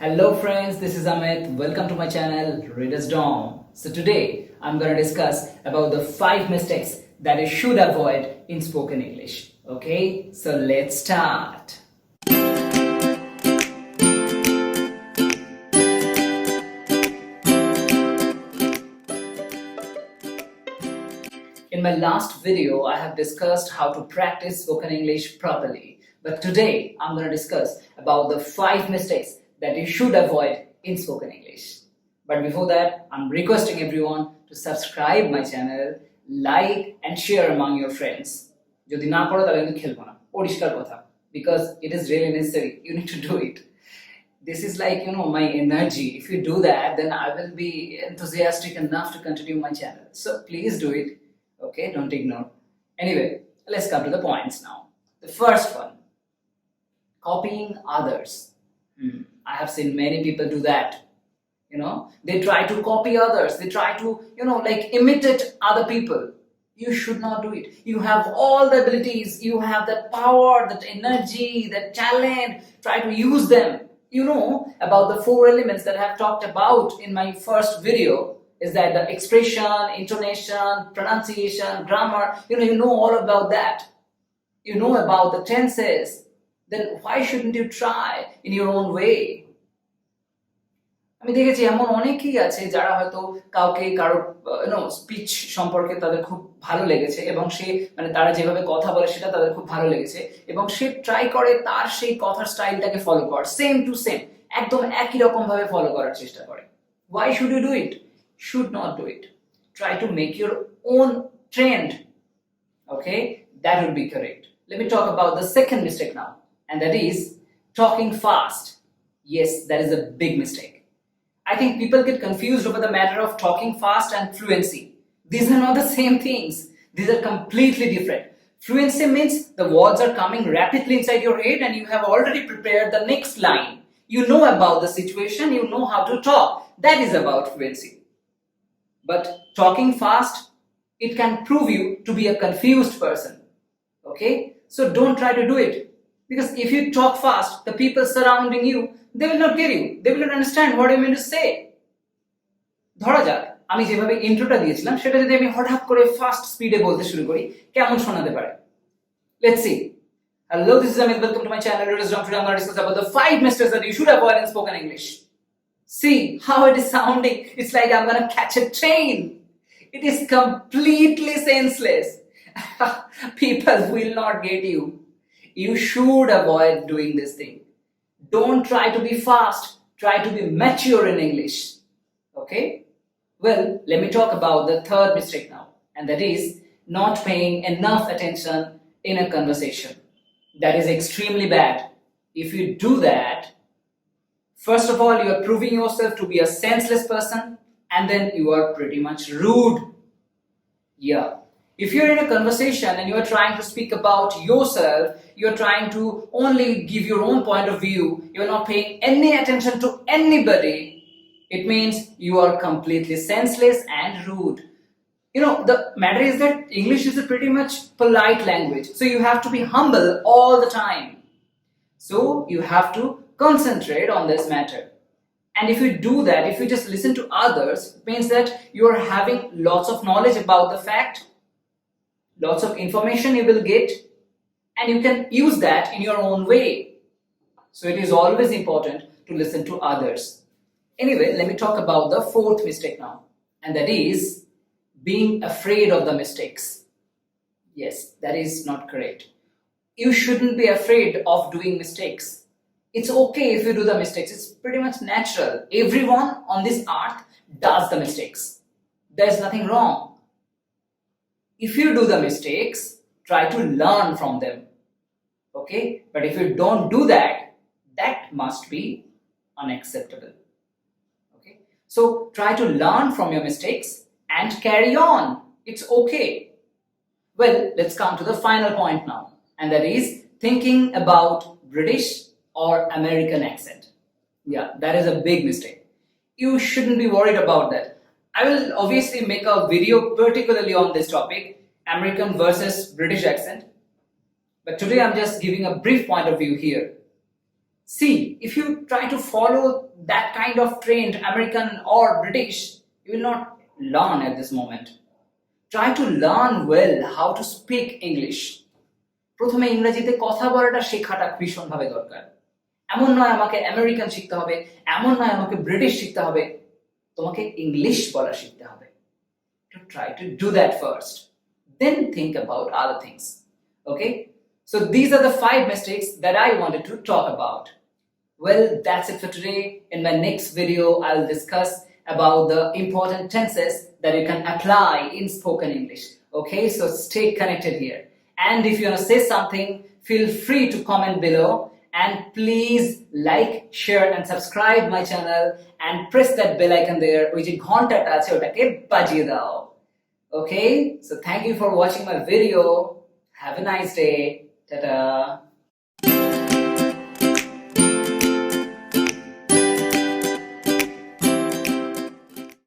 Hello friends, this is Amit. Welcome to my channel Reader's Dom. So today I'm going to discuss about the 5 mistakes that you should avoid in spoken English. Okay, so let's start. In my last video, I have discussed how to practice spoken English properly. But today I'm going to discuss about the 5 mistakes that you should avoid in spoken English. But before that, I'm requesting everyone to subscribe my channel, like and share among your friends. যদি না করো তাহলে কিন্তু খেলবো না, পরিষ্কার কথা, because it is really necessary. You need to do it. This is like, my energy. If you do that, then I will be enthusiastic enough to continue my channel. So please do it. Okay, don't ignore. Anyway, let's come to the points now. The first one, copying others. I have seen many people do that. They try to copy others. They try to, imitate other people. You should not do it. You have all the abilities. You have that power, that energy, that talent. Try to use them. You know about the 4 elements that I have talked about in my first video. Is that the expression, intonation, pronunciation, grammar. You know all about that. You know about the tenses. Then why shouldn't you try in your own way? আমি দেখেছি এমন অনেকেই আছে যারা হয়তো কাউকে কারো speech সম্পর্কে তাদের খুব ভালো লেগেছে এবং সে তারা যেভাবে কথা বলে সেটা তাদের খুব ভালো লেগেছে এবং সে ট্রাই করে তার সেই কথার স্টাইলটাকে ফলো করার, সেম টু সেম, একদম একই রকম ভাবে ফলো করার চেষ্টা করে. Why should you do it? Should not do it. Try to make your own trend. Okay, that would be correct. Let me talk about the second mistake now, and that is talking fast. Yes, that is a big mistake. I think people get confused over the matter of talking fast and fluency. These are not the same things. These are completely different. Fluency means the words are coming rapidly inside your head and you have already prepared the next line. You know about the situation, you know how to talk. That is about fluency. But talking fast, it can prove you to be a confused person. Okay? So don't try to do it. Because if you talk fast, the people surrounding you, they will not get you. They will not understand what you mean to say. ধরা যাক আমি যেভাবে ইন্ট্রোটা দিয়েছিলাম সেটা যদি আমি হঠাৎ করে ফাস্ট স্পিডে বলতে শুরু করি, কেমন শোনাতে পারে? Let's see. Hello, this is Amit. Welcome to my channel. Today I'm going to discuss about the 5 mistakes that you should avoid in spoken English. See how it is sounding. It's like I'm going to catch a train. It is completely senseless. People will not get you. You should avoid doing this thing. Don't try to be fast. Try to be mature in English. Okay? Well, let me talk about the third mistake now. And that is not paying enough attention in a conversation. That is extremely bad. If you do that, first of all, you are proving yourself to be a senseless person. And then you are pretty much rude. Yeah. If you're in a conversation and you're trying to speak about yourself, you're trying to only give your own point of view, you're not paying any attention to anybody, it means you are completely senseless and rude. The matter is that English is a pretty much polite language, so you have to be humble all the time. So you have to concentrate on this matter. And if you do that, if you just listen to others, it means that you are having lots of knowledge about the fact, lots of information you will get, and you can use that in your own way. So it is always important to listen to others. Anyway, let me talk about the 4th mistake now, and that is being afraid of the mistakes. Yes, that is not correct. You shouldn't be afraid of doing mistakes. It's okay if you do the mistakes. It's pretty much natural. Everyone on this earth does the mistakes. There's nothing wrong. If you do the mistakes, try to learn from them. Okay? But if you don't do that, that must be unacceptable. Okay? So try to learn from your mistakes and carry on. It's okay. Well, let's come to the final point now. And that is thinking about British or American accent. Yeah, that is a big mistake. You shouldn't be worried about that. I will obviously make a video particularly on this topic, American versus British accent. But today I'm just giving a brief point of view here. See, if you try to follow that kind of trained American or British, you will not learn at this moment. Try to learn well how to speak English. প্রথমে ইংরেজিতে কথা বলাটা শেখাটা ভীষণভাবে দরকার। এমন নয় আমাকে আমেরিকান শিখতে হবে, এমন নয় আমাকে ব্রিটিশ শিখতে হবে, তোমাকে ইংলিশ বলা শিখতে হবে। To try to do that first, then think about other things. Okay, so these are the 5 mistakes that I wanted to talk about. Well, that's it for today. In my next video, I'll discuss about the important tenses that you can apply in spoken English. Okay, so stay connected here. And if you want to say something, feel free to comment below. And please like, share and subscribe my channel and press that bell icon there, which is contact ache otake bajiye dao. Okay, so thank you for watching my video. Have a nice day. Ta-ta.